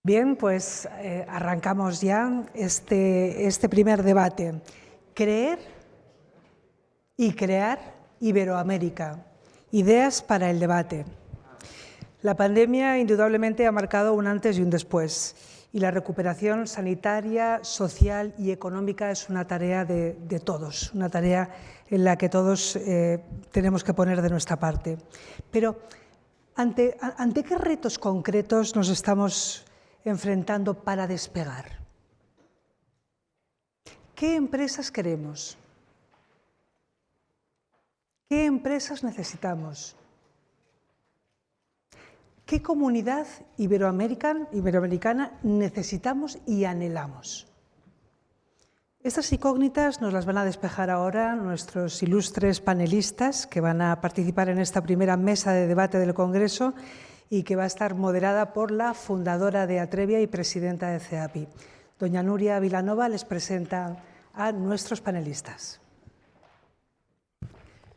Bien, pues arrancamos ya este primer debate. Creer y crear Iberoamérica. Ideas para el debate. La pandemia indudablemente ha marcado un antes y un después, y la recuperación sanitaria, social y económica es una tarea de todos, una tarea en la que todos tenemos que poner de nuestra parte. Pero, ¿ante qué retos concretos nos estamos enfrentando para despegar? ¿Qué empresas queremos? ¿Qué empresas necesitamos? ¿Qué comunidad iberoamericana necesitamos y anhelamos? Estas incógnitas nos las van a despejar ahora nuestros ilustres panelistas que van a participar en esta primera mesa de debate del Congreso y que va a estar moderada por la fundadora de Atrevia y presidenta de CEAPI. Doña Nuria Vilanova les presenta a nuestros panelistas.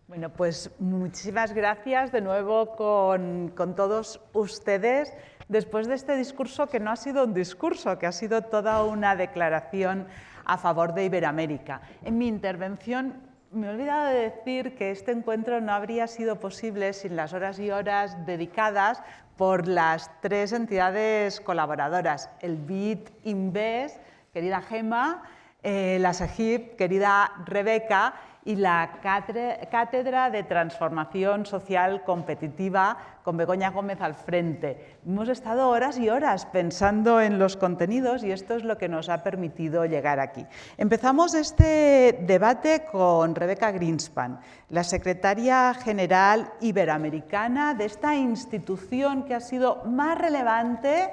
Bueno, pues muchísimas gracias de nuevo con todos ustedes después de este discurso que no ha sido un discurso, que ha sido toda una declaración a favor de Iberoamérica. En mi intervención me he olvidado de decir que este encuentro no habría sido posible sin las horas y horas dedicadas por las tres entidades colaboradoras, el BID Invest, querida Gemma, la SEGIP, querida Rebeca, y la Cátedra de Transformación Social Competitiva con Begoña Gómez al frente. Hemos estado horas y horas pensando en los contenidos y esto es lo que nos ha permitido llegar aquí. Empezamos este debate con Rebeca Greenspan, la secretaria general iberoamericana de esta institución que ha sido más relevante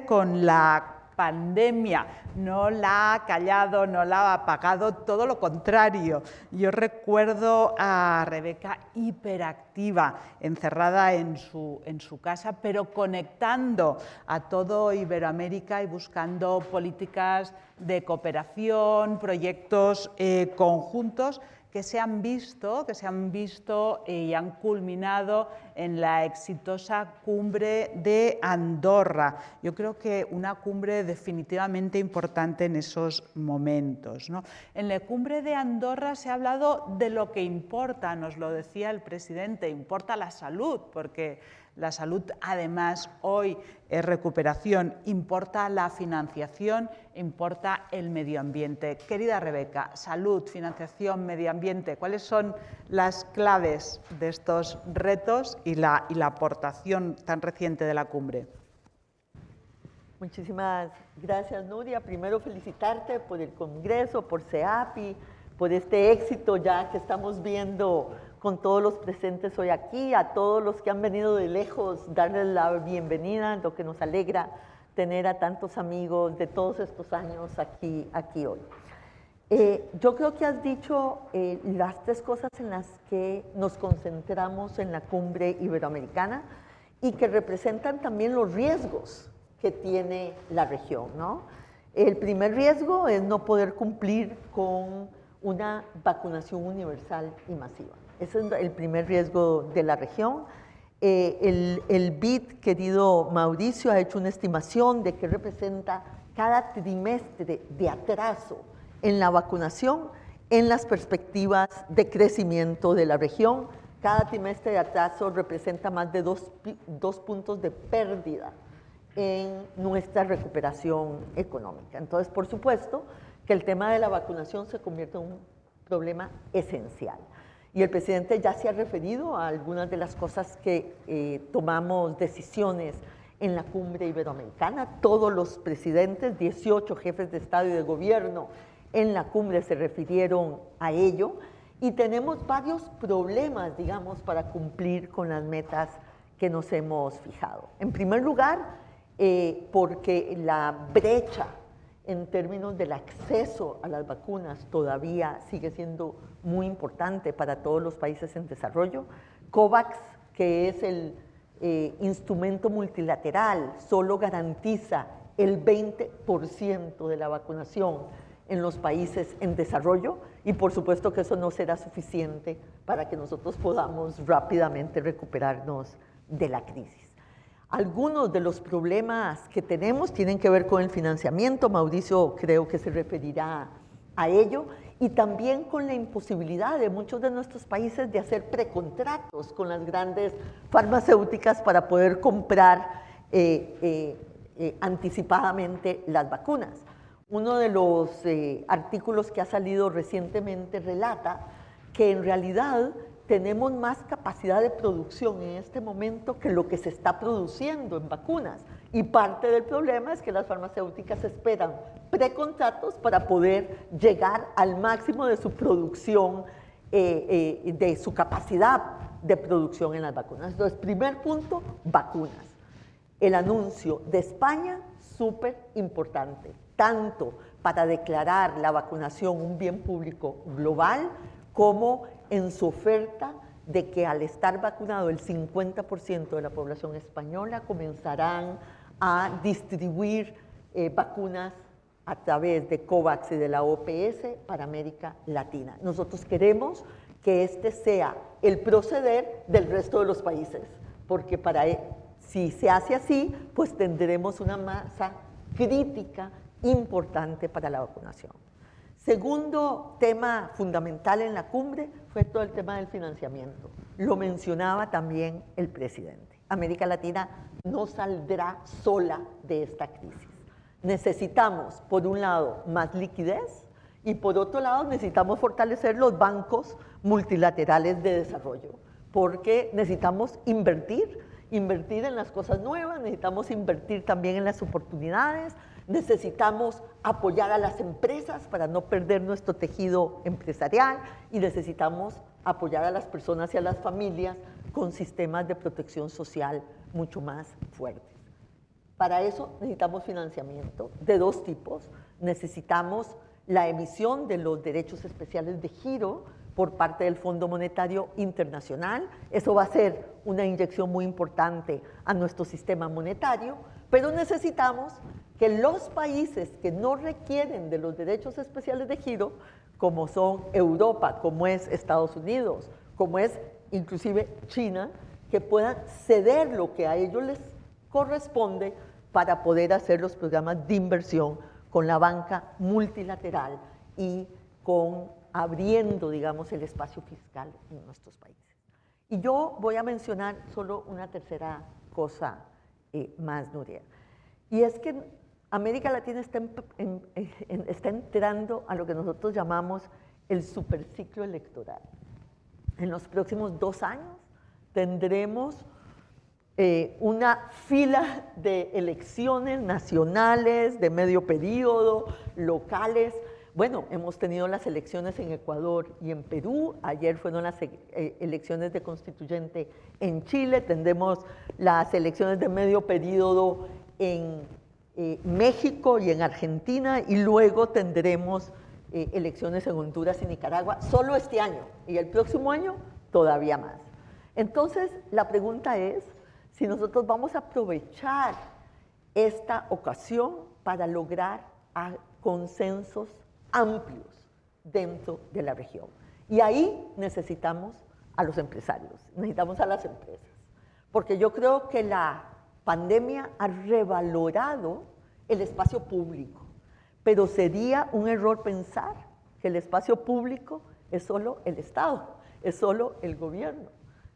con la pandemia. No la ha callado, no la ha apagado, todo lo contrario. Yo recuerdo a Rebeca hiperactiva, encerrada en su casa, pero conectando a todo Iberoamérica y buscando políticas de cooperación, proyectos conjuntos que se han visto y han culminado en la exitosa cumbre de Andorra. Yo creo que una cumbre definitivamente importante en esos momentos, ¿no? En la cumbre de Andorra se ha hablado de lo que importa, nos lo decía el presidente, importa la salud, porque la salud además hoy es recuperación, importa la financiación, importa el medio ambiente. Querida Rebeca, salud, financiación, medio ambiente, ¿cuáles son las claves de estos retos y la aportación tan reciente de la cumbre? Muchísimas gracias, Nuria. Primero felicitarte por el Congreso, por CEAPI, por este éxito ya que estamos viendo con todos los presentes hoy aquí, a todos los que han venido de lejos, darles la bienvenida, lo que nos alegra tener a tantos amigos de todos estos años aquí hoy. Yo creo que has dicho las tres cosas en las que nos concentramos en la cumbre iberoamericana y que representan también los riesgos que tiene la región, ¿no? El primer riesgo es no poder cumplir con una vacunación universal y masiva. Ese es el primer riesgo de la región. El BID, querido Mauricio, ha hecho una estimación de que representa cada trimestre de atraso en la vacunación en las perspectivas de crecimiento de la región. Cada trimestre de atraso representa más de dos puntos de pérdida en nuestra recuperación económica. Entonces, por supuesto, que el tema de la vacunación se convierte en un problema esencial. Y el presidente ya se ha referido a algunas de las cosas que tomamos decisiones en la cumbre iberoamericana. Todos los presidentes, 18 jefes de Estado y de Gobierno en la cumbre se refirieron a ello. Y tenemos varios problemas, digamos, para cumplir con las metas que nos hemos fijado. En primer lugar, porque la brecha en términos del acceso a las vacunas todavía sigue siendo muy importante para todos los países en desarrollo. COVAX, que es el instrumento multilateral, solo garantiza el 20% de la vacunación en los países en desarrollo y por supuesto que eso no será suficiente para que nosotros podamos rápidamente recuperarnos de la crisis. Algunos de los problemas que tenemos tienen que ver con el financiamiento, Mauricio creo que se referirá a ello, y también con la imposibilidad de muchos de nuestros países de hacer precontratos con las grandes farmacéuticas para poder comprar anticipadamente las vacunas. Uno de los artículos que ha salido recientemente relata que en realidad tenemos más capacidad de producción en este momento que lo que se está produciendo en vacunas. Y parte del problema es que las farmacéuticas esperan precontratos para poder llegar al máximo de su producción, de su capacidad de producción en las vacunas. Entonces, primer punto, vacunas. El anuncio de España, súper importante, tanto para declarar la vacunación un bien público global, como en su oferta de que al estar vacunado el 50% de la población española comenzarán a distribuir vacunas a través de COVAX y de la OPS para América Latina. Nosotros queremos que este sea el proceder del resto de los países, porque si se hace así, pues tendremos una masa crítica importante para la vacunación. Segundo tema fundamental en la cumbre fue todo el tema del financiamiento. Lo mencionaba también el presidente. América Latina no saldrá sola de esta crisis. Necesitamos, por un lado, más liquidez y por otro lado necesitamos fortalecer los bancos multilaterales de desarrollo, porque necesitamos invertir en las cosas nuevas, necesitamos invertir también en las oportunidades, necesitamos apoyar a las empresas para no perder nuestro tejido empresarial y necesitamos apoyar a las personas y a las familias con sistemas de protección social mucho más fuertes. Para eso necesitamos financiamiento de dos tipos. Necesitamos la emisión de los derechos especiales de giro por parte del Fondo Monetario Internacional. Eso va a ser una inyección muy importante a nuestro sistema monetario, pero necesitamos que los países que no requieren de los derechos especiales de giro, como son Europa, como es Estados Unidos, como es inclusive China, que puedan ceder lo que a ellos les corresponde para poder hacer los programas de inversión con la banca multilateral y abriendo, digamos, el espacio fiscal en nuestros países. Y yo voy a mencionar solo una tercera cosa más, Nuria, y es que América Latina está entrando a lo que nosotros llamamos el superciclo electoral. En los próximos 2 años tendremos una fila de elecciones nacionales, de medio periodo, locales. Bueno, hemos tenido las elecciones en Ecuador y en Perú, ayer fueron las elecciones de constituyente en Chile, tendremos las elecciones de medio periodo en México y en Argentina, y luego tendremos elecciones en Honduras y Nicaragua, solo este año, y el próximo año todavía más. Entonces, la pregunta es si nosotros vamos a aprovechar esta ocasión para lograr consensos amplios dentro de la región. Y ahí necesitamos a los empresarios, necesitamos a las empresas, porque yo creo que la pandemia ha revalorado el espacio público, pero sería un error pensar que el espacio público es solo el Estado, es solo el gobierno.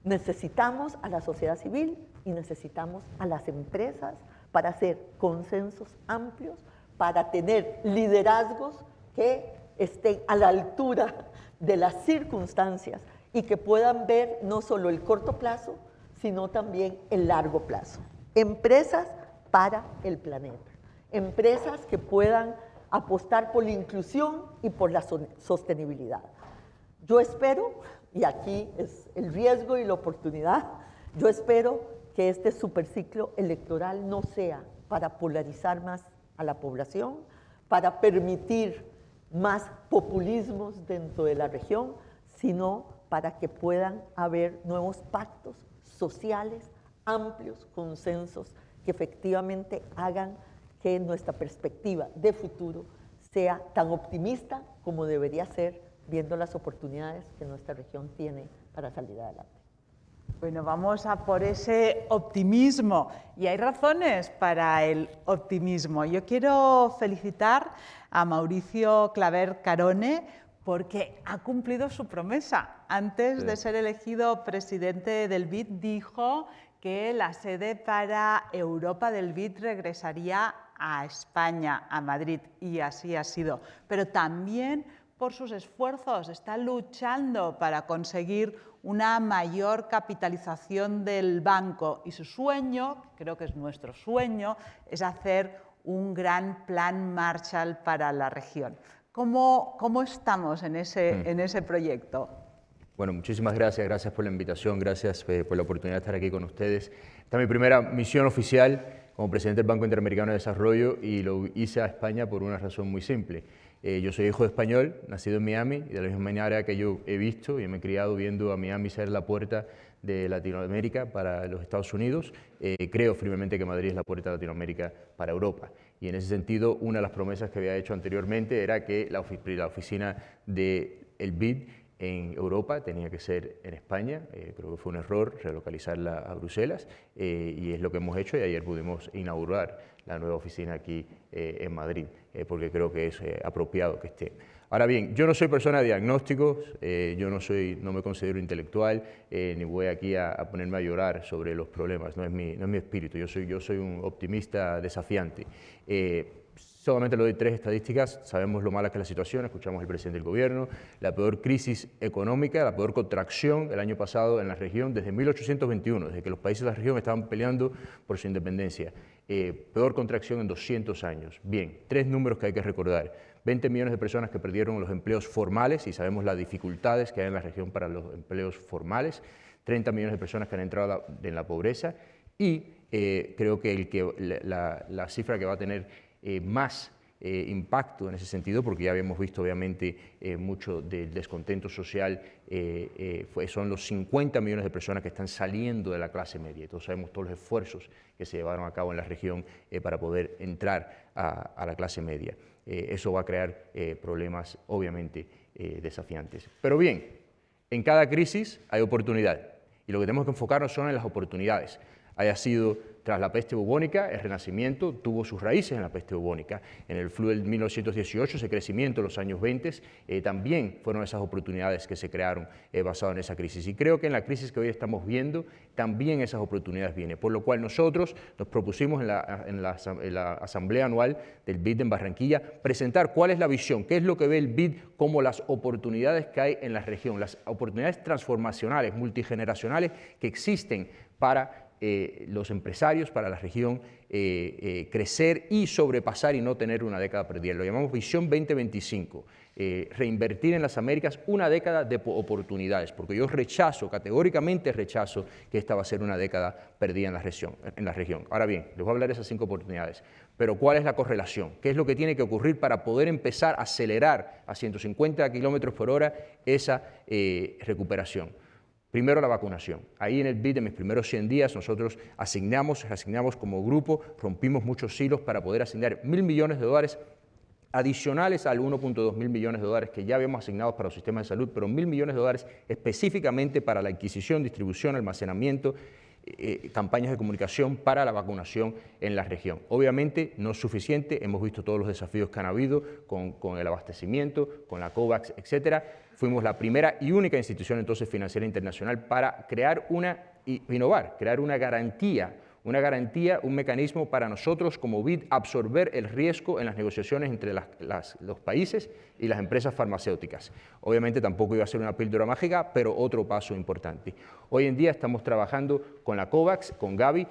Necesitamos a la sociedad civil y necesitamos a las empresas para hacer consensos amplios, para tener liderazgos que estén a la altura de las circunstancias y que puedan ver no solo el corto plazo, sino también el largo plazo. Empresas para el planeta, empresas que puedan apostar por la inclusión y por la sostenibilidad. Yo espero, y aquí es el riesgo y la oportunidad, yo espero que este superciclo electoral no sea para polarizar más a la población, para permitir más populismos dentro de la región, sino para que puedan haber nuevos pactos sociales, amplios consensos que efectivamente hagan que nuestra perspectiva de futuro sea tan optimista como debería ser, viendo las oportunidades que nuestra región tiene para salir adelante. Bueno, vamos a por ese optimismo y hay razones para el optimismo. Yo quiero felicitar a Mauricio Claver Carone porque ha cumplido su promesa. Antes de ser elegido presidente del BID dijo que la sede para Europa del BID regresaría a España, a Madrid, y así ha sido. Pero también por sus esfuerzos está luchando para conseguir una mayor capitalización del banco y su sueño, creo que es nuestro sueño, es hacer un gran plan Marshall para la región. ¿Cómo estamos en ese proyecto? Bueno, muchísimas gracias por la invitación, gracias por la oportunidad de estar aquí con ustedes. Esta es mi primera misión oficial como presidente del Banco Interamericano de Desarrollo y lo hice a España por una razón muy simple. Yo soy hijo de español, nacido en Miami, y de la misma manera que yo he visto y me he criado viendo a Miami ser la puerta de Latinoamérica para los Estados Unidos, creo firmemente que Madrid es la puerta de Latinoamérica para Europa. Y en ese sentido, una de las promesas que había hecho anteriormente era que la oficina del BID en Europa tenía que ser en España. Creo que fue un error relocalizarla a Bruselas y es lo que hemos hecho, y ayer pudimos inaugurar la nueva oficina aquí en Madrid, porque creo que es apropiado que esté. Ahora bien, yo no soy persona de diagnósticos, yo no me considero intelectual, ni voy aquí a ponerme a llorar sobre los problemas, no es mi espíritu, yo soy un optimista desafiante. Solamente le doy 3 estadísticas, sabemos lo mala que es la situación, escuchamos al presidente del gobierno, la peor crisis económica, la peor contracción el año pasado en la región desde 1821, desde que los países de la región estaban peleando por su independencia. Peor contracción en 200 años. Bien, 3 números que hay que recordar. 20 millones de personas que perdieron los empleos formales, y sabemos las dificultades que hay en la región para los empleos formales. 30 millones de personas que han entrado en la pobreza, y creo que la cifra que va a tener más impacto en ese sentido, porque ya habíamos visto obviamente mucho del descontento social, son los 50 millones de personas que están saliendo de la clase media. Todos sabemos todos los esfuerzos que se llevaron a cabo en la región para poder entrar a la clase media. Eso va a crear problemas obviamente desafiantes. Pero bien, en cada crisis hay oportunidad y lo que tenemos que enfocarnos son en las oportunidades. Haya sido tras la peste bubónica, el Renacimiento tuvo sus raíces en la peste bubónica. En el flu del 1918, ese crecimiento en los años 20, también fueron esas oportunidades que se crearon basadas en esa crisis. Y creo que en la crisis que hoy estamos viendo, también esas oportunidades vienen. Por lo cual nosotros nos propusimos en la Asamblea Anual del BID en Barranquilla presentar cuál es la visión, qué es lo que ve el BID como las oportunidades que hay en la región, las oportunidades transformacionales, multigeneracionales que existen para los empresarios, para la región, crecer y sobrepasar y no tener una década perdida. Lo llamamos Visión 2025, reinvertir en las Américas una década de oportunidades, porque yo categóricamente rechazo que esta va a ser una década perdida en la región. Ahora bien, les voy a hablar de esas 5 oportunidades, pero ¿cuál es la correlación? ¿Qué es lo que tiene que ocurrir para poder empezar a acelerar a 150 kilómetros por hora esa recuperación? Primero, la vacunación. Ahí en el BID, en mis primeros 100 días, nosotros asignamos como grupo, rompimos muchos hilos para poder asignar $1.000 millones adicionales al 1.2 mil millones de dólares que ya habíamos asignados para los sistemas de salud, pero $1.000 millones específicamente para la adquisición, distribución, almacenamiento, campañas de comunicación para la vacunación en la región. Obviamente no es suficiente, hemos visto todos los desafíos que han habido con el abastecimiento, con la COVAX, etcétera. Fuimos la primera y única institución entonces financiera internacional para crear innovar, crear una garantía, un mecanismo para nosotros como BID absorber el riesgo en las negociaciones entre los países y las empresas farmacéuticas. Obviamente tampoco iba a ser una píldora mágica, pero otro paso importante. Hoy en día estamos trabajando con la COVAX, con Gavi,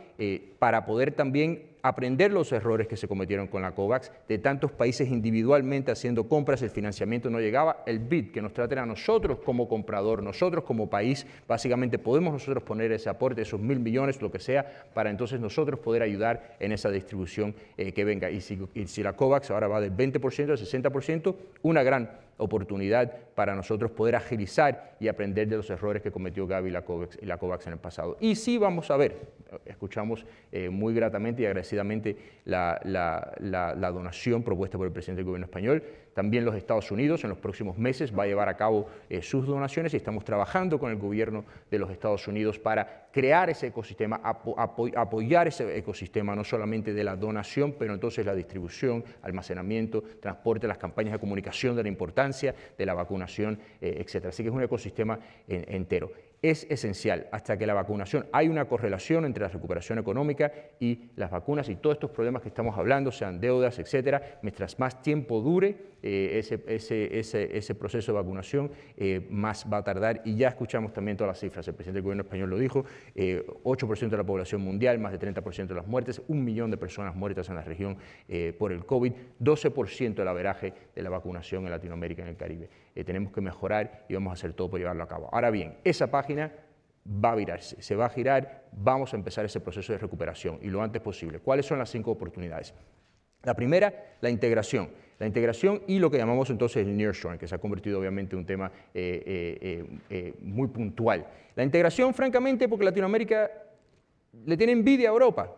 para poder también aprender los errores que se cometieron con la COVAX, de tantos países individualmente haciendo compras, el financiamiento no llegaba, el BID, que nos traten a nosotros como comprador, nosotros como país, básicamente podemos nosotros poner ese aporte, esos $1.000 millones, lo que sea, para entonces nosotros poder ayudar en esa distribución que venga. Y si la COVAX ahora va del 20% al 60%, una gran oportunidad para nosotros poder agilizar y aprender de los errores que cometió Gavi y la COVAX en el pasado. Y sí vamos a ver, escuchamos muy gratamente y agradecidamente la donación propuesta por el presidente del gobierno español. También los Estados Unidos en los próximos meses va a llevar a cabo sus donaciones y estamos trabajando con el gobierno de los Estados Unidos para crear ese ecosistema, apoyar ese ecosistema no solamente de la donación, pero entonces la distribución, almacenamiento, transporte, las campañas de comunicación de la importancia de la vacunación, etc. Así que es un ecosistema entero. Es esencial, hasta que la vacunación, hay una correlación entre la recuperación económica y las vacunas y todos estos problemas que estamos hablando, sean deudas, etcétera, mientras más tiempo dure ese proceso de vacunación, más va a tardar. Y ya escuchamos también todas las cifras, el presidente del gobierno español lo dijo, 8% de la población mundial, más de 30% de las muertes, 1 millón de personas muertas en la región por el COVID, 12% del averaje de la vacunación en Latinoamérica y en el Caribe. Tenemos que mejorar y vamos a hacer todo por llevarlo a cabo. Ahora bien, esa página va a virarse, se va a girar, vamos a empezar ese proceso de recuperación y lo antes posible. ¿Cuáles son las 5 oportunidades? La primera, la integración. La integración y lo que llamamos entonces el nearshoring, que se ha convertido obviamente en un tema muy puntual. La integración, francamente, porque Latinoamérica le tiene envidia a Europa.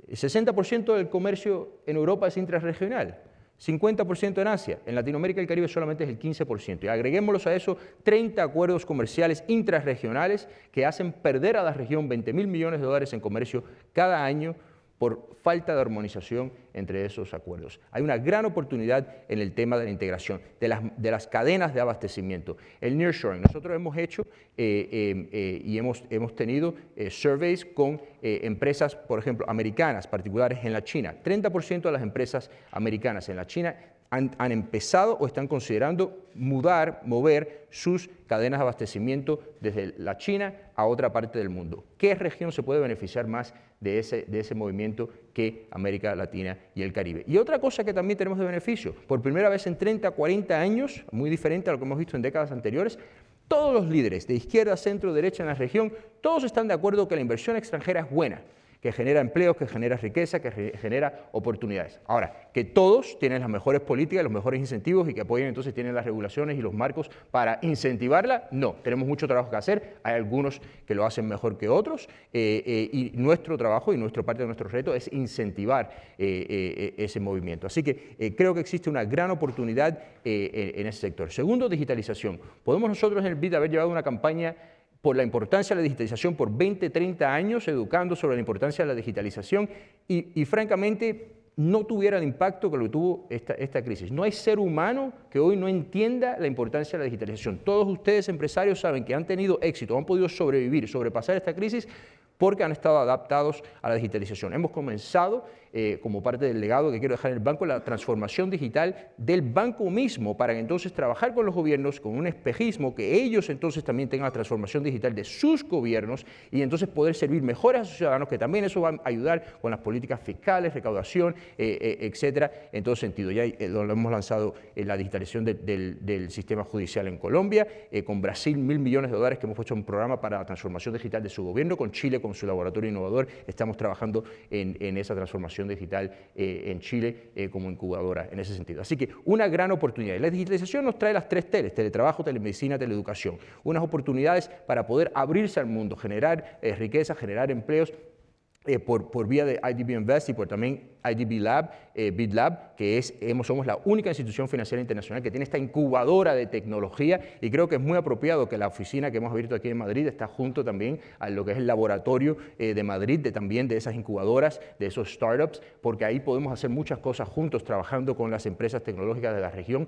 El 60% del comercio en Europa es intrarregional. 50% en Asia, en Latinoamérica y el Caribe solamente es el 15%. Y agreguémoslos a eso 30 acuerdos comerciales intrarregionales que hacen perder a la región 20.000 millones de dólares en comercio cada año por falta de armonización entre esos acuerdos. Hay una gran oportunidad en el tema de la integración, de las cadenas de abastecimiento. El nearshoring, nosotros hemos hecho y hemos tenido surveys con empresas, por ejemplo, americanas, particulares en la China. 30% de las empresas americanas en la China han empezado o están considerando mover sus cadenas de abastecimiento desde la China a otra parte del mundo. ¿Qué región se puede beneficiar más de ese movimiento que América Latina y el Caribe? Y otra cosa que también tenemos de beneficio, por primera vez en 30, 40 años, muy diferente a lo que hemos visto en décadas anteriores, todos los líderes de izquierda, centro, derecha en la región, todos están de acuerdo que la inversión extranjera es buena, que genera empleos, que genera riqueza, que genera oportunidades. Ahora, que todos tienen las mejores políticas, los mejores incentivos y que apoyen, entonces tienen las regulaciones y los marcos para incentivarla, no. Tenemos mucho trabajo que hacer, hay algunos que lo hacen mejor que otros y nuestro trabajo y parte de nuestro reto es incentivar ese movimiento. Así que creo que existe una gran oportunidad en ese sector. Segundo, digitalización. Podemos nosotros en el BID haber llevado una campaña por la importancia de la digitalización por 20, 30 años, educando sobre la importancia de la digitalización y francamente no tuviera el impacto que lo tuvo esta crisis. No hay ser humano que hoy no entienda la importancia de la digitalización. Todos ustedes, empresarios, saben que han tenido éxito, han podido sobrevivir, sobrepasar esta crisis porque han estado adaptados a la digitalización. Hemos comenzado, como parte del legado que quiero dejar en el banco, la transformación digital del banco mismo para entonces trabajar con los gobiernos con un espejismo, que ellos entonces también tengan la transformación digital de sus gobiernos y entonces poder servir mejor a sus ciudadanos, que también eso va a ayudar con las políticas fiscales, recaudación, etcétera, en todo sentido. Ya lo hemos lanzado en la digitalización del sistema judicial en Colombia, con Brasil, $1.000 millones que hemos hecho un programa para la transformación digital de su gobierno, con Chile, con su laboratorio innovador, estamos trabajando en esa transformación digital en Chile como incubadora en ese sentido. Así que una gran oportunidad. Y la digitalización nos trae las 3 T's, teletrabajo, telemedicina, teleeducación. Unas oportunidades para poder abrirse al mundo, generar riqueza, generar empleos por vía de IDB Invest y por también IDB Lab, BID Lab, que somos la única institución financiera internacional que tiene esta incubadora de tecnología y creo que es muy apropiado que la oficina que hemos abierto aquí en Madrid está junto también a lo que es el laboratorio de Madrid, también de esas incubadoras, de esos startups, porque ahí podemos hacer muchas cosas juntos trabajando con las empresas tecnológicas de la región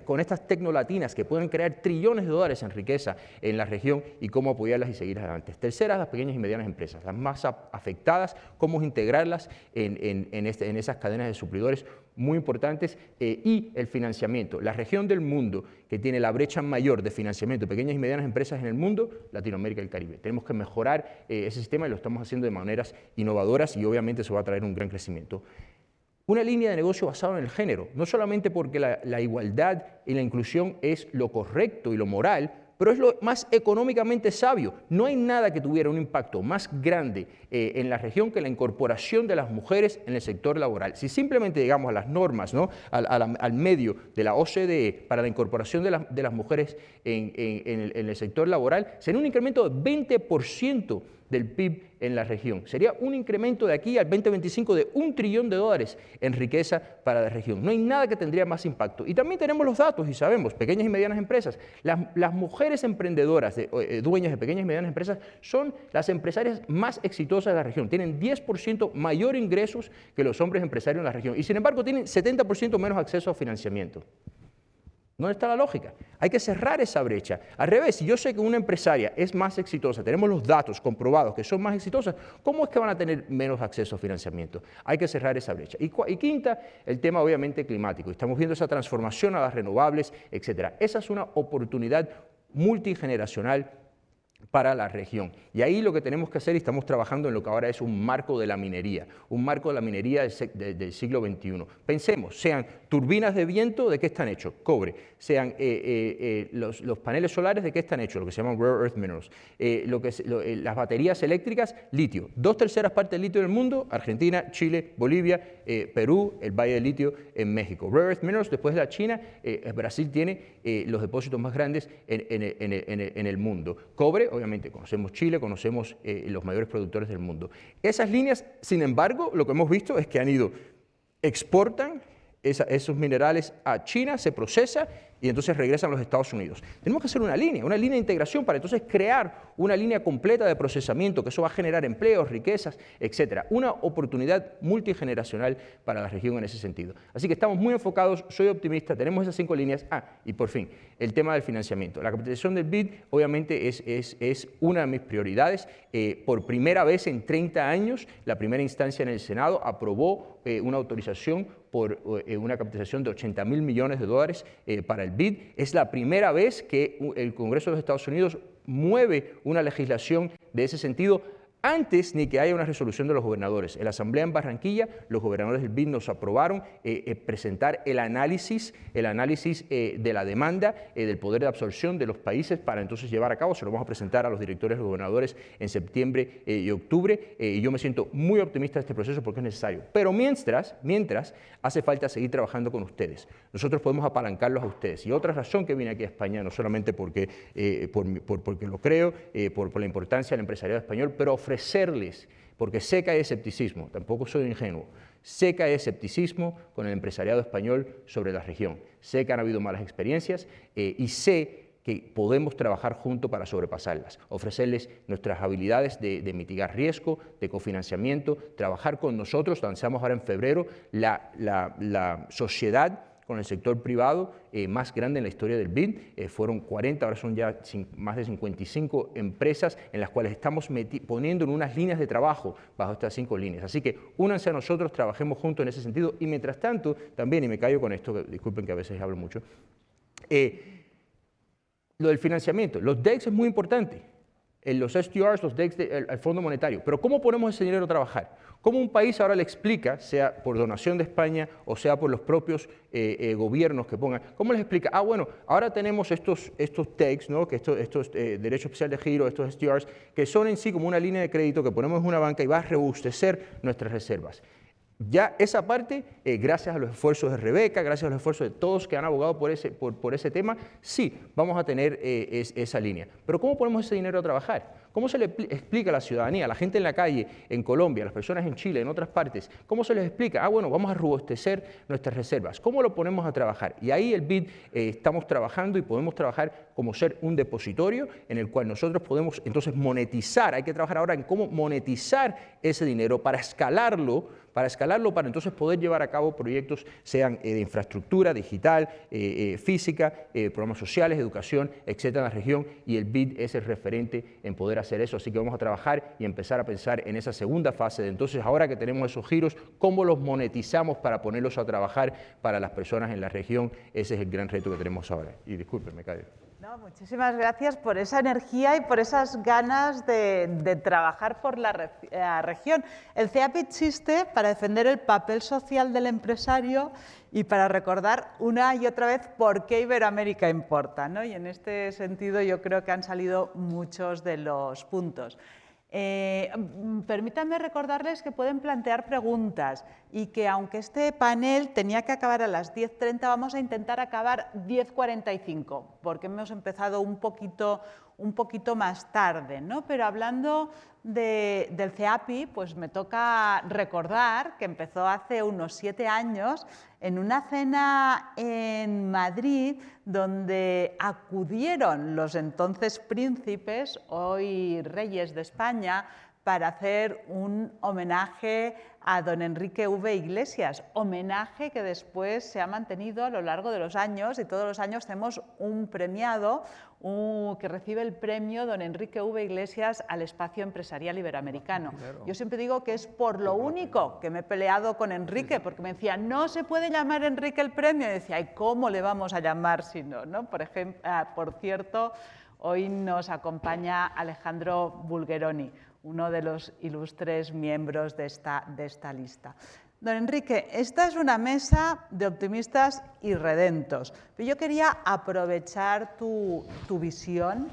con estas tecnolatinas que pueden crear trillones de dólares en riqueza en la región y cómo apoyarlas y seguir adelante. Tercera, las pequeñas y medianas empresas, las más afectadas, cómo integrarlas en esas cadenas de suplidores muy importantes y el financiamiento. La región del mundo que tiene la brecha mayor de financiamiento de pequeñas y medianas empresas en el mundo, Latinoamérica y el Caribe. Tenemos que mejorar ese sistema y lo estamos haciendo de maneras innovadoras y obviamente eso va a traer un gran crecimiento. Una línea de negocio basada en el género, no solamente porque la igualdad y la inclusión es lo correcto y lo moral, pero es lo más económicamente sabio. No hay nada que tuviera un impacto más grande en la región que la incorporación de las mujeres en el sector laboral. Si simplemente llegamos a las normas, ¿no? al medio de la OCDE para la incorporación de las mujeres en el sector laboral, sería un incremento de 20% del PIB en la región. Sería un incremento de aquí al 2025 de $1 trillón en riqueza para la región. No hay nada que tendría más impacto. Y también tenemos los datos y sabemos, pequeñas y medianas empresas, las mujeres emprendedoras, dueñas de pequeñas y medianas empresas, son las empresarias más exitosas de la región. Tienen 10% mayor ingresos que los hombres empresarios en la región y sin embargo tienen 70% menos acceso a financiamiento. ¿Dónde está la lógica? Hay que cerrar esa brecha. Al revés, si yo sé que una empresaria es más exitosa, tenemos los datos comprobados que son más exitosas, ¿cómo es que van a tener menos acceso a financiamiento? Hay que cerrar esa brecha. Y quinta, el tema obviamente climático. Estamos viendo esa transformación a las renovables, etcétera. Esa es una oportunidad multigeneracional para la región. Y ahí lo que tenemos que hacer, y estamos trabajando en lo que ahora es un marco de la minería del siglo XXI. Pensemos, sean turbinas de viento, ¿de qué están hechos? Cobre. Sean los paneles solares, ¿de qué están hechos? Lo que se llaman rare earth minerals. Las baterías eléctricas, litio. 2/3 partes del litio del mundo, Argentina, Chile, Bolivia, Perú, el Valle del Litio en México. Rare earth minerals, después de la China, Brasil tiene los depósitos más grandes en el mundo. Cobre, obviamente conocemos Chile, conocemos los mayores productores del mundo. Esas líneas, sin embargo, lo que hemos visto es que exportan esos minerales a China, se procesa y entonces regresan a los Estados Unidos. Tenemos que hacer una línea de integración para entonces crear una línea completa de procesamiento, que eso va a generar empleos, riquezas, etcétera. Una oportunidad multigeneracional para la región en ese sentido. Así que estamos muy enfocados, soy optimista, tenemos esas 5 líneas. Y por fin, el tema del financiamiento. La capitalización del BID obviamente es una de mis prioridades. Por primera vez en 30 años, la primera instancia en el Senado aprobó una autorización por una capitalización de $80.000 millones para el BID. Es la primera vez que el Congreso de los Estados Unidos mueve una legislación de ese sentido antes ni que haya una resolución de los gobernadores. En la Asamblea en Barranquilla, los gobernadores del BID nos aprobaron presentar el análisis de la demanda, del poder de absorción de los países para entonces llevar a cabo. Se lo vamos a presentar a los directores, los gobernadores en septiembre y octubre. Y yo me siento muy optimista de este proceso porque es necesario. Pero mientras hace falta seguir trabajando con ustedes. Nosotros podemos apalancarlos a ustedes. Y otra razón que vine aquí a España, no solamente porque lo creo, por la importancia del empresariado español, pero ofrecerles, porque sé que hay escepticismo, tampoco soy ingenuo, sé que hay escepticismo con el empresariado español sobre la región, sé que han habido malas experiencias y sé que podemos trabajar juntos para sobrepasarlas, ofrecerles nuestras habilidades de mitigar riesgo, de cofinanciamiento, trabajar con nosotros. Lanzamos ahora en febrero la sociedad con el sector privado más grande en la historia del BID. Fueron 40, ahora son ya más de 55 empresas en las cuales estamos poniendo en unas líneas de trabajo bajo estas 5 líneas. Así que únanse a nosotros, trabajemos juntos en ese sentido y mientras tanto, también, y me callo con esto, disculpen que a veces hablo mucho, lo del financiamiento, los DEX es muy importante. Los SDRs, los DEX, el Fondo Monetario. Pero ¿cómo ponemos ese dinero a trabajar? ¿Cómo un país ahora le explica, sea por donación de España o sea por los propios gobiernos que pongan, cómo les explica? Bueno, ahora tenemos estos DEX, ¿no? Que estos derechos especiales de giro, estos SDRs, que son en sí como una línea de crédito que ponemos en una banca y va a robustecer nuestras reservas. Ya esa parte, gracias a los esfuerzos de Rebeca, gracias a los esfuerzos de todos que han abogado por ese tema, sí, vamos a tener esa línea. Pero ¿cómo ponemos ese dinero a trabajar? ¿Cómo se le explica a la ciudadanía, a la gente en la calle, en Colombia, a las personas en Chile, en otras partes? ¿Cómo se les explica? Bueno, vamos a robustecer nuestras reservas. ¿Cómo lo ponemos a trabajar? Y ahí el BID estamos trabajando y podemos trabajar como ser un depositorio en el cual nosotros podemos entonces monetizar. Hay que trabajar ahora en cómo monetizar ese dinero para escalarlo para entonces poder llevar a cabo proyectos, sean de infraestructura digital, física, programas sociales, educación, etcétera, en la región, y el BID es el referente en poder hacer eso. Así que vamos a trabajar y empezar a pensar en esa segunda fase de entonces, ahora que tenemos esos giros, cómo los monetizamos para ponerlos a trabajar para las personas en la región. Ese es el gran reto que tenemos ahora. Y disculpen, me callo. No, muchísimas gracias por esa energía y por esas ganas de trabajar por la región. El CEAPI existe para defender el papel social del empresario y para recordar una y otra vez por qué Iberoamérica importa, ¿no? Y en este sentido yo creo que han salido muchos de los puntos. Permítanme recordarles que pueden plantear preguntas y que aunque este panel tenía que acabar a las 10:30, vamos a intentar acabar 10:45, porque hemos empezado un poquito más tarde, ¿no? Pero hablando del CEAPI, pues me toca recordar que empezó hace unos 7 años en una cena en Madrid donde acudieron los entonces príncipes, hoy reyes de España, para hacer un homenaje a don Enrique V. Iglesias, homenaje que después se ha mantenido a lo largo de los años y todos los años tenemos un premiado que recibe el premio don Enrique V. Iglesias al espacio empresarial iberoamericano. Claro. Yo siempre digo que es por lo único que me he peleado con Enrique, porque me decía, no se puede llamar Enrique el premio, y decía, ¿y cómo le vamos a llamar si no? ¿No? Por cierto, hoy nos acompaña Alejandro Bulgeroni, uno de los ilustres miembros de esta lista. Don Enrique, esta es una mesa de optimistas y redentos, pero yo quería aprovechar tu visión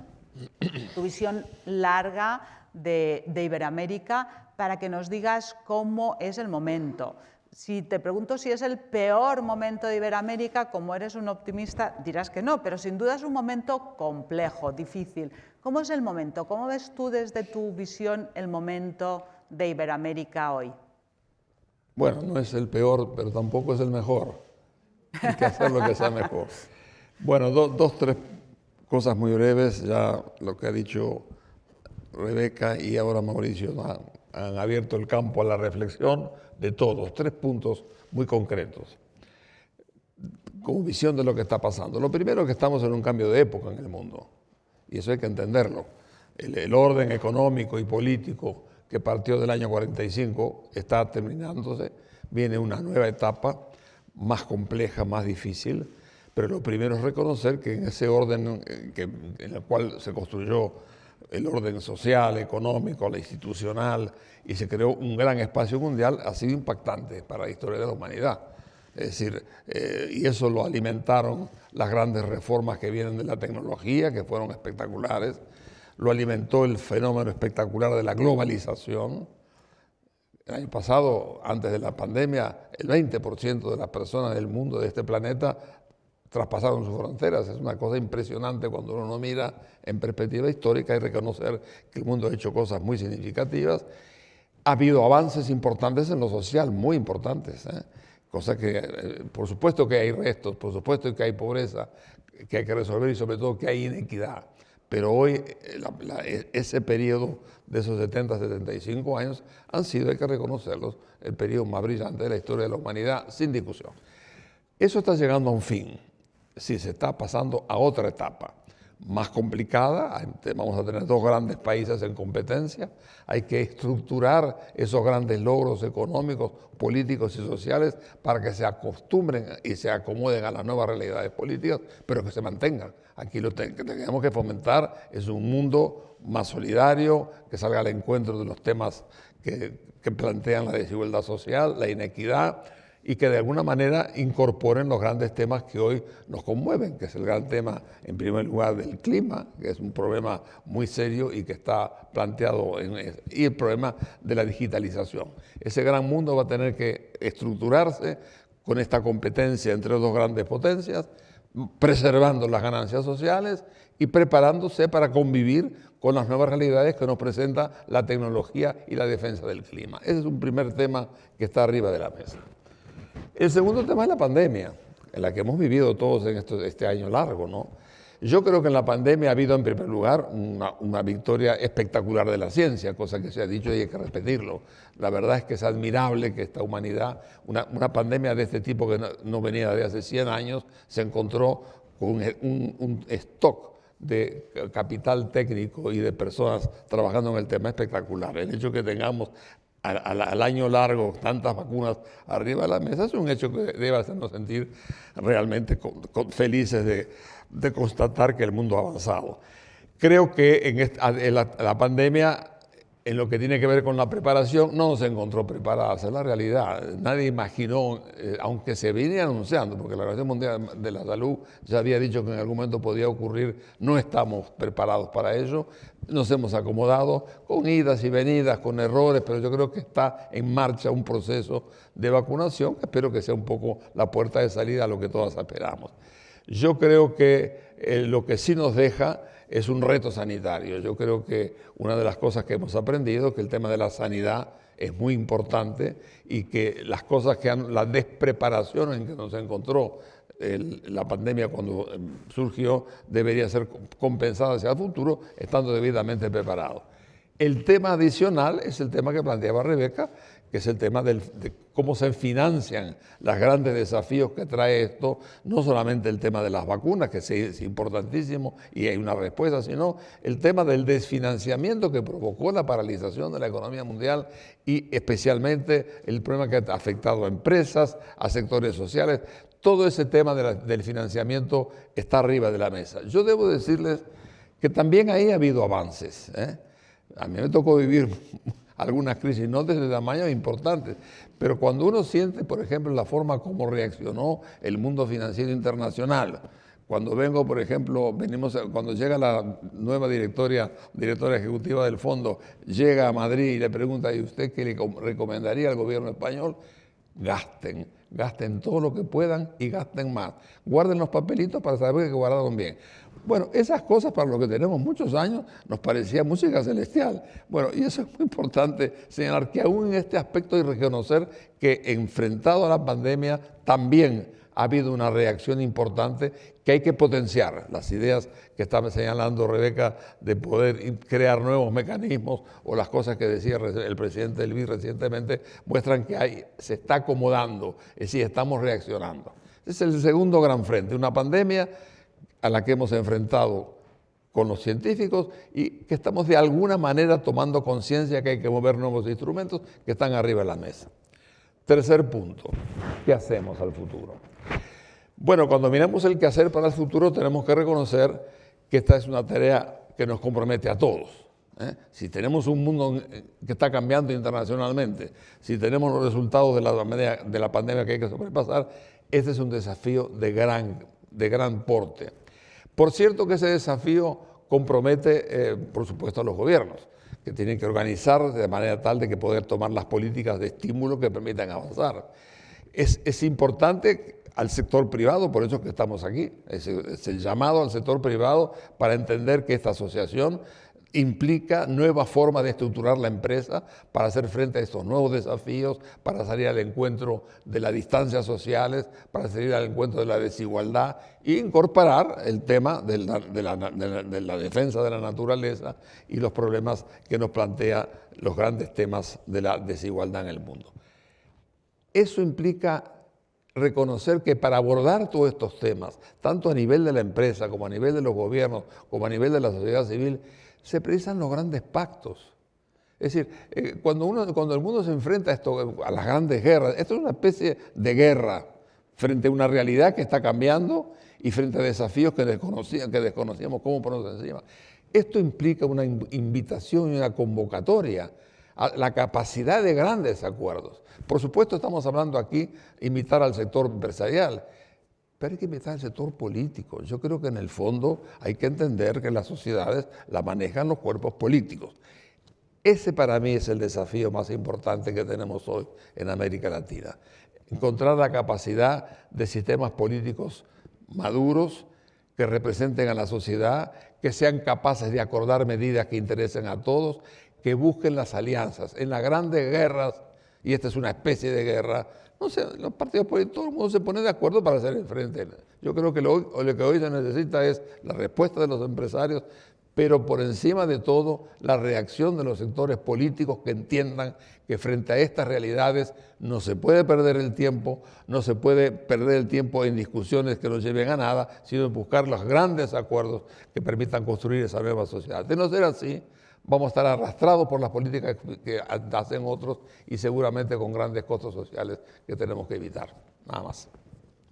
larga de Iberoamérica para que nos digas cómo es el momento. Si te pregunto si es el peor momento de Iberoamérica, como eres un optimista, dirás que no, pero sin duda es un momento complejo, difícil. ¿Cómo es el momento? ¿Cómo ves tú desde tu visión el momento de Iberoamérica hoy? Bueno, no es el peor, pero tampoco es el mejor. Hay que hacer lo que sea mejor. Bueno, tres cosas muy breves. Ya lo que ha dicho Rebeca y ahora Mauricio han abierto el campo a la reflexión de todos. 3 puntos muy concretos, como visión de lo que está pasando. Lo primero es que estamos en un cambio de época en el mundo, y eso hay que entenderlo. El orden económico y político que partió del año 45 está terminándose, viene una nueva etapa más compleja, más difícil, pero lo primero es reconocer que en ese orden en el cual se construyó el orden social, económico, la institucional, y se creó un gran espacio mundial, ha sido impactante para la historia de la humanidad. Es decir, y eso lo alimentaron las grandes reformas que vienen de la tecnología, que fueron espectaculares, lo alimentó el fenómeno espectacular de la globalización. El año pasado, antes de la pandemia, el 20% de las personas del mundo, de este planeta, traspasaron sus fronteras. Es una cosa impresionante cuando uno mira en perspectiva histórica y reconocer que el mundo ha hecho cosas muy significativas. Ha habido avances importantes en lo social, muy importantes, cosa que, por supuesto que hay restos, por supuesto que hay pobreza que hay que resolver y sobre todo que hay inequidad. Pero hoy ese periodo de esos 70, 75 años han sido, hay que reconocerlos, el periodo más brillante de la historia de la humanidad, sin discusión. Eso está llegando a un fin. Sí, se está pasando a otra etapa, más complicada. Vamos a tener 2 grandes países en competencia. Hay que estructurar esos grandes logros económicos, políticos y sociales para que se acostumbren y se acomoden a las nuevas realidades políticas, pero que se mantengan. Aquí lo que tenemos que fomentar es un mundo más solidario, que salga al encuentro de los temas que plantean la desigualdad social, la inequidad, y que de alguna manera incorporen los grandes temas que hoy nos conmueven, que es el gran tema, en primer lugar, del clima, que es un problema muy serio y que está planteado, y el problema de la digitalización. Ese gran mundo va a tener que estructurarse con esta competencia entre 2 grandes potencias, preservando las ganancias sociales y preparándose para convivir con las nuevas realidades que nos presenta la tecnología y la defensa del clima. Ese es un primer tema que está arriba de la mesa. El segundo tema es la pandemia, en la que hemos vivido todos en este año largo, ¿no? Yo creo que en la pandemia ha habido, en primer lugar, una victoria espectacular de la ciencia, cosa que se ha dicho y hay que repetirlo. La verdad es que es admirable que esta humanidad, una pandemia de este tipo que no venía de hace 100 años, se encontró con un stock de capital técnico y de personas trabajando en el tema espectacular. El hecho que tengamos al año largo, tantas vacunas arriba de la mesa, es un hecho que debe hacernos sentir realmente felices de constatar que el mundo ha avanzado. Creo que en la pandemia, en lo que tiene que ver con la preparación, no nos encontró preparadas, es la realidad. Nadie imaginó, aunque se venía anunciando, porque la Organización Mundial de la Salud ya había dicho que en algún momento podía ocurrir, no estamos preparados para ello. Nos hemos acomodado con idas y venidas, con errores, pero yo creo que está en marcha un proceso de vacunación, que espero que sea un poco la puerta de salida a lo que todos esperamos. Yo creo que lo que sí nos deja es un reto sanitario. Yo creo que una de las cosas que hemos aprendido es que el tema de la sanidad es muy importante y que las cosas la despreparación en que nos encontró la pandemia cuando surgió debería ser compensada hacia el futuro, estando debidamente preparados. El tema adicional es el tema que planteaba Rebeca, que es el tema de cómo se financian los grandes desafíos que trae esto, no solamente el tema de las vacunas, que es importantísimo y hay una respuesta, sino el tema del desfinanciamiento que provocó la paralización de la economía mundial y especialmente el problema que ha afectado a empresas, a sectores sociales. Todo ese tema del financiamiento está arriba de la mesa. Yo debo decirles que también ahí ha habido avances, ¿eh? A mí me tocó vivir algunas crisis, no de tamaño importantes, pero cuando uno siente, por ejemplo, la forma como reaccionó el mundo financiero internacional, cuando vengo, por ejemplo, cuando llega la nueva directora ejecutiva del fondo, llega a Madrid y le pregunta, ¿y usted qué le recomendaría al gobierno español? Gasten todo lo que puedan y gasten más. Guarden los papelitos para saber que guardaron bien. Bueno, esas cosas para lo que tenemos muchos años nos parecía música celestial. Bueno, y eso es muy importante señalar que aún en este aspecto hay que reconocer que enfrentado a la pandemia también ha habido una reacción importante que hay que potenciar. Las ideas que estaba señalando Rebeca de poder crear nuevos mecanismos o las cosas que decía el presidente del BID recientemente muestran que se está acomodando, es decir, estamos reaccionando. Ese es el segundo gran frente, una pandemia a la que hemos enfrentado con los científicos y que estamos de alguna manera tomando conciencia que hay que mover nuevos instrumentos que están arriba de la mesa. Tercer punto, ¿qué hacemos al futuro? Bueno, cuando miramos el qué hacer para el futuro tenemos que reconocer que esta es una tarea que nos compromete a todos. Si tenemos un mundo que está cambiando internacionalmente, si tenemos los resultados de la pandemia que hay que sobrepasar, este es un desafío de gran porte. Por cierto que ese desafío compromete, por supuesto, a los gobiernos, que tienen que organizar de manera tal de que poder tomar las políticas de estímulo que permitan avanzar. Es importante al sector privado, por eso es que estamos aquí, es el llamado al sector privado para entender que esta asociación implica nuevas formas de estructurar la empresa para hacer frente a estos nuevos desafíos, para salir al encuentro de las distancias sociales, para salir al encuentro de la desigualdad e incorporar el tema de la defensa de la naturaleza y los problemas que nos plantea los grandes temas de la desigualdad en el mundo. Eso implica reconocer que para abordar todos estos temas, tanto a nivel de la empresa como a nivel de los gobiernos, como a nivel de la sociedad civil, se precisan los grandes pactos. Es decir, cuando el mundo se enfrenta a las grandes guerras, esto es una especie de guerra frente a una realidad que está cambiando y frente a desafíos que desconocíamos cómo ponernos encima. Esto implica una invitación y una convocatoria a la capacidad de grandes acuerdos. Por supuesto, estamos hablando aquí de invitar al sector empresarial, pero hay que invitar al sector político. Yo creo que en el fondo hay que entender que las sociedades la manejan los cuerpos políticos. Ese para mí es el desafío más importante que tenemos hoy en América Latina. Encontrar la capacidad de sistemas políticos maduros que representen a la sociedad, que sean capaces de acordar medidas que interesen a todos, que busquen las alianzas. En las grandes guerras, y esta es una especie de guerra, no sé, los partidos políticos, todo el mundo se pone de acuerdo para hacer el frente. Yo creo que lo que hoy se necesita es la respuesta de los empresarios, pero por encima de todo la reacción de los sectores políticos que entiendan que frente a estas realidades no se puede perder el tiempo, no se puede perder el tiempo en discusiones que no lleven a nada, sino buscar los grandes acuerdos que permitan construir esa nueva sociedad. De no ser así, vamos a estar arrastrados por las políticas que hacen otros y seguramente con grandes costos sociales que tenemos que evitar. Nada más.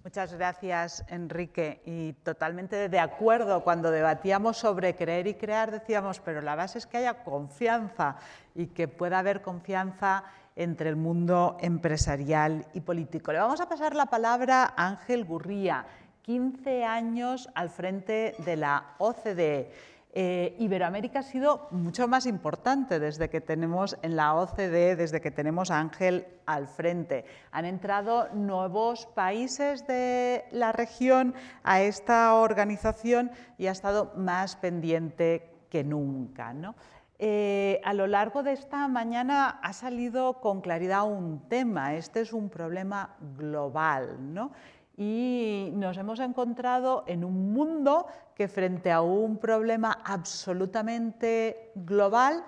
Muchas gracias, Enrique. Y totalmente de acuerdo, cuando debatíamos sobre creer y crear, decíamos, pero la base es que haya confianza y que pueda haber confianza entre el mundo empresarial y político. Le vamos a pasar la palabra a Ángel Gurría, 15 años al frente de la OCDE. Iberoamérica ha sido mucho más importante desde que tenemos en la OCDE, desde que tenemos a Ángel al frente. Han entrado nuevos países de la región a esta organización y ha estado más pendiente que nunca, ¿no? A lo largo de esta mañana ha salido con claridad un tema. Este es un problema global, ¿no? Y nos hemos encontrado en un mundo que frente a un problema absolutamente global,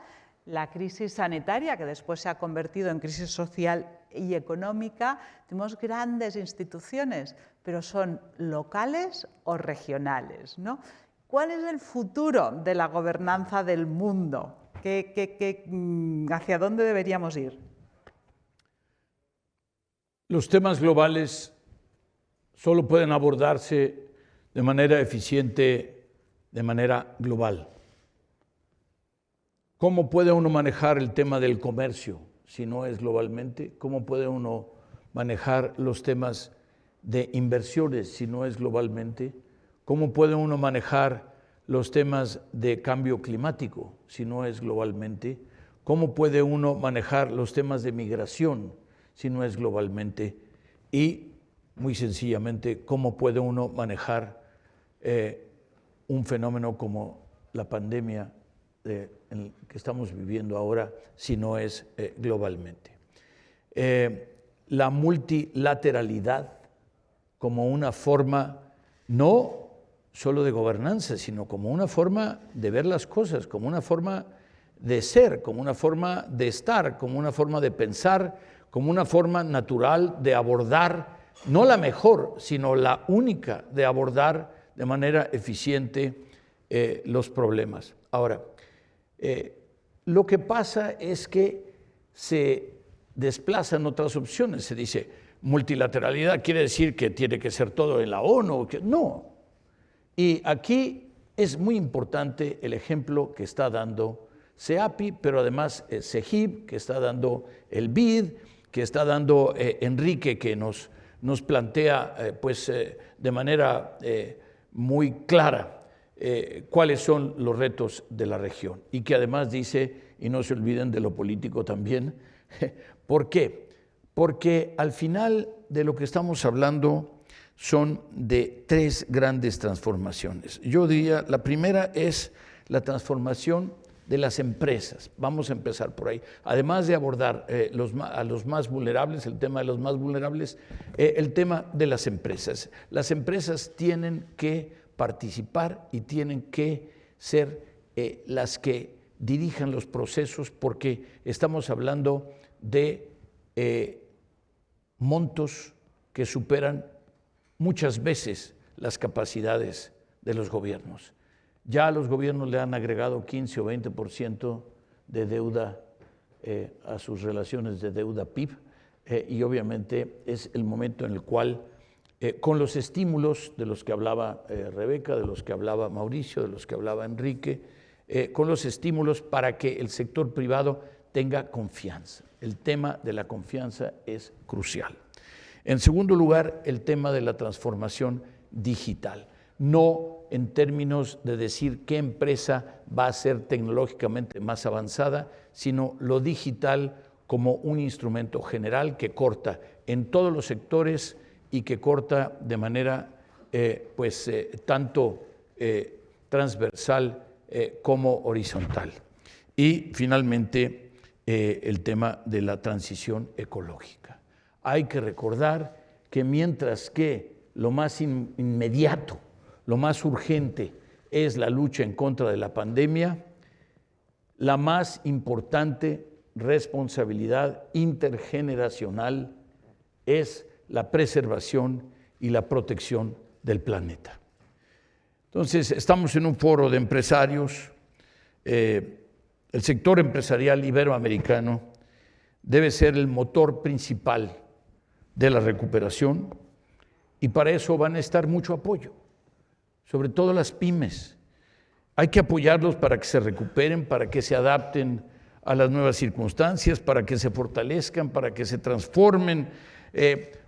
la crisis sanitaria, que después se ha convertido en crisis social y económica, tenemos grandes instituciones, pero son locales o regionales, ¿no? ¿Cuál es el futuro de la gobernanza del mundo? ¿Hacia dónde deberíamos ir? Los temas globales solo pueden abordarse de manera eficiente, de manera global. ¿Cómo puede uno manejar el tema del comercio si no es globalmente? ¿Cómo puede uno manejar los temas de inversiones si no es globalmente? ¿Cómo puede uno manejar los temas de cambio climático si no es globalmente? ¿Cómo puede uno manejar los temas de migración si no es globalmente? Y muy sencillamente, ¿cómo puede uno manejar un fenómeno como la pandemia que estamos viviendo ahora si no es globalmente? La multilateralidad como una forma no solo de gobernanza, sino como una forma de ver las cosas, como una forma de ser, como una forma de estar, como una forma de pensar, como una forma natural de abordar, no la mejor, sino la única de abordar de manera eficiente los problemas. Ahora, lo que pasa es que se desplazan otras opciones. Se dice, multilateralidad quiere decir que tiene que ser todo en la ONU. No. Y aquí es muy importante el ejemplo que está dando CEAPI, pero además CEGIP, que está dando el BID, que está dando Enrique, que nos plantea de manera muy clara cuáles son los retos de la región y que además dice, y no se olviden de lo político también, ¿por qué? Porque al final de lo que estamos hablando son de tres grandes transformaciones. Yo diría, la primera es la transformación de las empresas. Vamos a empezar por ahí. Además de abordar a los más vulnerables, el tema de los más vulnerables, el tema de las empresas. Las empresas tienen que participar y tienen que ser las que dirijan los procesos porque estamos hablando de montos que superan muchas veces las capacidades de los gobiernos. Ya a los gobiernos le han agregado 15 o 20% de deuda a sus relaciones de deuda-PIB y obviamente es el momento en el cual, con los estímulos de los que hablaba Rebeca, de los que hablaba Mauricio, de los que hablaba Enrique, con los estímulos para que el sector privado tenga confianza. El tema de la confianza es crucial. En segundo lugar, el tema de la transformación digital. No en términos de decir qué empresa va a ser tecnológicamente más avanzada, sino lo digital como un instrumento general que corta en todos los sectores y que corta de manera tanto transversal como horizontal. Y finalmente, el tema de la transición ecológica. Hay que recordar que mientras que lo más inmediato, lo más urgente es la lucha en contra de la pandemia, la más importante responsabilidad intergeneracional es la preservación y la protección del planeta. Entonces, estamos en un foro de empresarios, el sector empresarial iberoamericano debe ser el motor principal de la recuperación y para eso van a necesitar mucho apoyo, sobre todo las pymes. Hay que apoyarlos para que se recuperen, para que se adapten a las nuevas circunstancias, para que se fortalezcan, para que se transformen,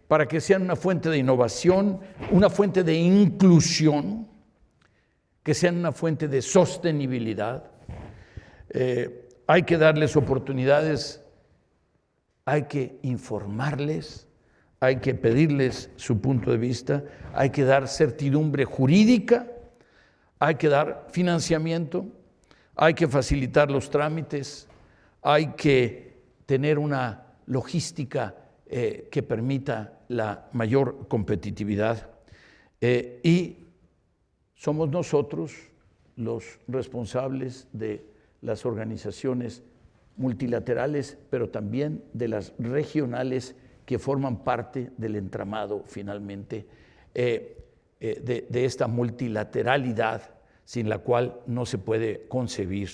para que sean una fuente de innovación, una fuente de inclusión, que sean una fuente de sostenibilidad. Hay que darles oportunidades, hay que informarles, hay que pedirles su punto de vista, hay que dar certidumbre jurídica, hay que dar financiamiento, hay que facilitar los trámites, hay que tener una logística que permita la mayor competitividad y somos nosotros los responsables de las organizaciones multilaterales, pero también de las regionales que forman parte del entramado finalmente de esta multilateralidad sin la cual no se puede concebir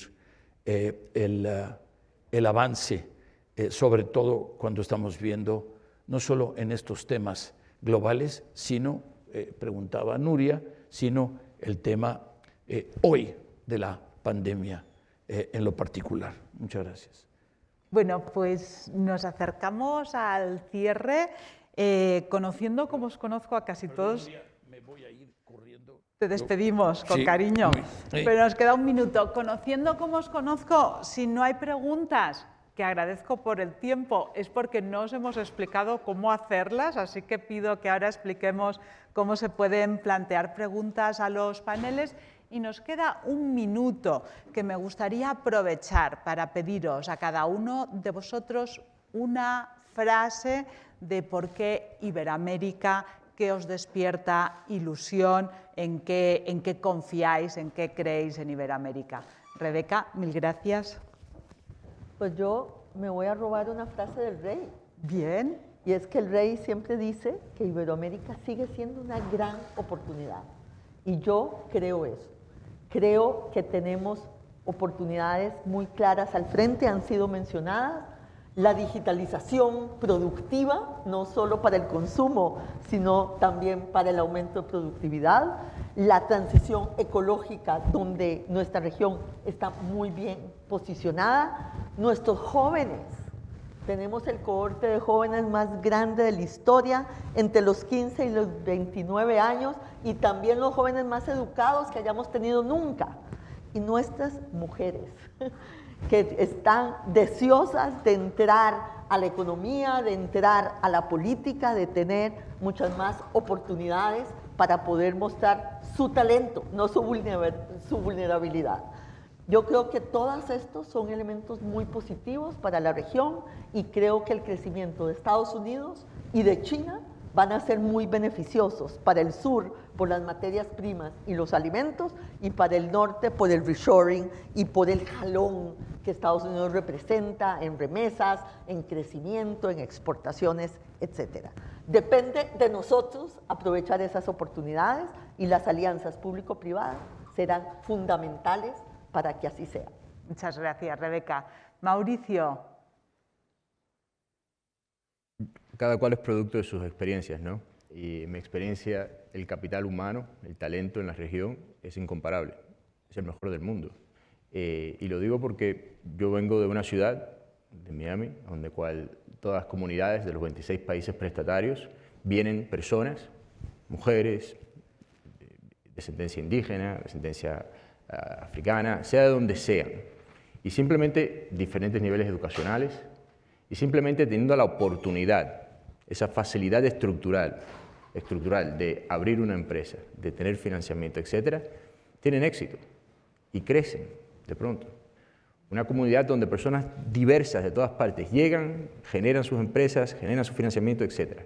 el avance, sobre todo cuando estamos viendo no solo en estos temas globales, sino, preguntaba Nuria, sino el tema hoy de la pandemia en lo particular. Muchas gracias. Bueno, pues nos acercamos al cierre, conociendo como os conozco a casi todos. Nuria, me voy a ir corriendo. Te despedimos con Sí, cariño, sí. pero nos queda un minuto. Conociendo como os conozco, si no hay preguntas, que agradezco por el tiempo, es porque no os hemos explicado cómo hacerlas, así que pido que ahora expliquemos cómo se pueden plantear preguntas a los paneles. Y nos queda un minuto que me gustaría aprovechar para pediros a cada uno de vosotros una frase de por qué Iberoamérica, qué os despierta ilusión, en qué confiáis, en qué creéis en Iberoamérica. Rebeca, mil gracias. Pues yo me voy a robar una frase del rey. Bien. Y es que el rey siempre dice que Iberoamérica sigue siendo una gran oportunidad. Y yo creo eso. Creo que tenemos oportunidades muy claras al frente, han sido mencionadas. La digitalización productiva, no solo para el consumo, sino también para el aumento de productividad. La transición ecológica, donde nuestra región está muy bien posicionada. Nuestros jóvenes, tenemos el cohorte de jóvenes más grande de la historia, entre los 15 y los 29 años, y también los jóvenes más educados que hayamos tenido nunca. Y nuestras mujeres, que están deseosas de entrar a la economía, de entrar a la política, de tener muchas más oportunidades para poder mostrar su talento, no su vulnerabilidad. Yo creo que todos estos son elementos muy positivos para la región y creo que el crecimiento de Estados Unidos y de China van a ser muy beneficiosos para el sur por las materias primas y los alimentos y para el norte por el reshoring y por el jalón que Estados Unidos representa en remesas, en crecimiento, en exportaciones, etc. Depende de nosotros aprovechar esas oportunidades y las alianzas público-privadas serán fundamentales para que así sea. Muchas gracias, Rebeca. Mauricio. Cada cual es producto de sus experiencias, ¿no? Y en mi experiencia, el capital humano, el talento en la región es incomparable, es el mejor del mundo. Y lo digo porque yo vengo de una ciudad, de Miami, donde todas las comunidades de los 26 países prestatarios vienen personas, mujeres, de descendencia indígena, descendencia africana, sea de donde sean, y simplemente diferentes niveles educacionales, y simplemente teniendo la oportunidad, esa facilidad estructural de abrir una empresa, de tener financiamiento, etcétera, tienen éxito y crecen de pronto. Una comunidad donde personas diversas de todas partes llegan, generan sus empresas, generan su financiamiento, etcétera.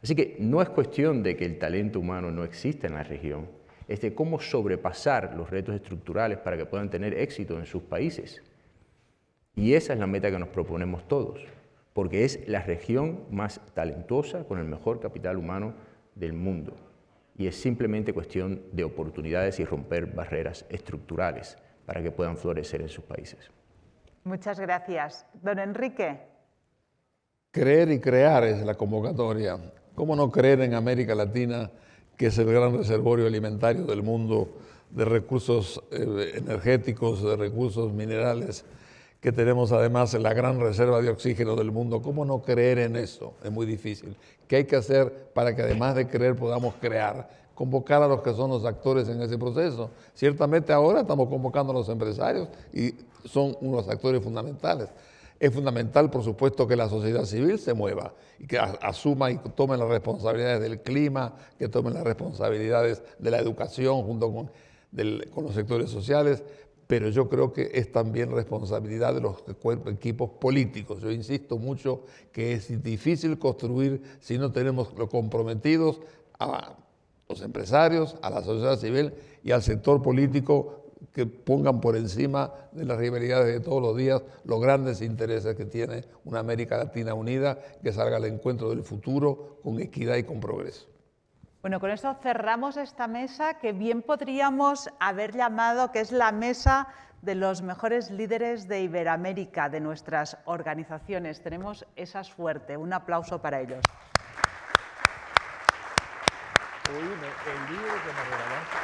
Así que no es cuestión de que el talento humano no exista en la región, es de cómo sobrepasar los retos estructurales para que puedan tener éxito en sus países. Y esa es la meta que nos proponemos todos, porque es la región más talentosa con el mejor capital humano del mundo. Y es simplemente cuestión de oportunidades y romper barreras estructurales para que puedan florecer en sus países. Muchas gracias. Don Enrique. Creer y crear es la convocatoria. ¿Cómo no creer en América Latina, que es el gran reservorio alimentario del mundo, de recursos energéticos, de recursos minerales, que tenemos además la gran reserva de oxígeno del mundo? ¿Cómo no creer en eso? Es muy difícil. ¿Qué hay que hacer para que además de creer podamos crear? Convocar a los que son los actores en ese proceso. Ciertamente ahora estamos convocando a los empresarios y son unos actores fundamentales. Es fundamental, por supuesto, que la sociedad civil se mueva y que asuma y tome las responsabilidades del clima, que tome las responsabilidades de la educación junto con los sectores sociales, pero yo creo que es también responsabilidad de los equipos políticos. Yo insisto mucho que es difícil construir si no tenemos los comprometidos a los empresarios, a la sociedad civil y al sector político, que pongan por encima de las rivalidades de todos los días los grandes intereses que tiene una América Latina unida, que salga al encuentro del futuro con equidad y con progreso. Bueno, con esto cerramos esta mesa que bien podríamos haber llamado, que es la mesa de los mejores líderes de Iberoamérica, de nuestras organizaciones. Tenemos esa suerte. Un aplauso para ellos. Oíme, el libro que me regalaste.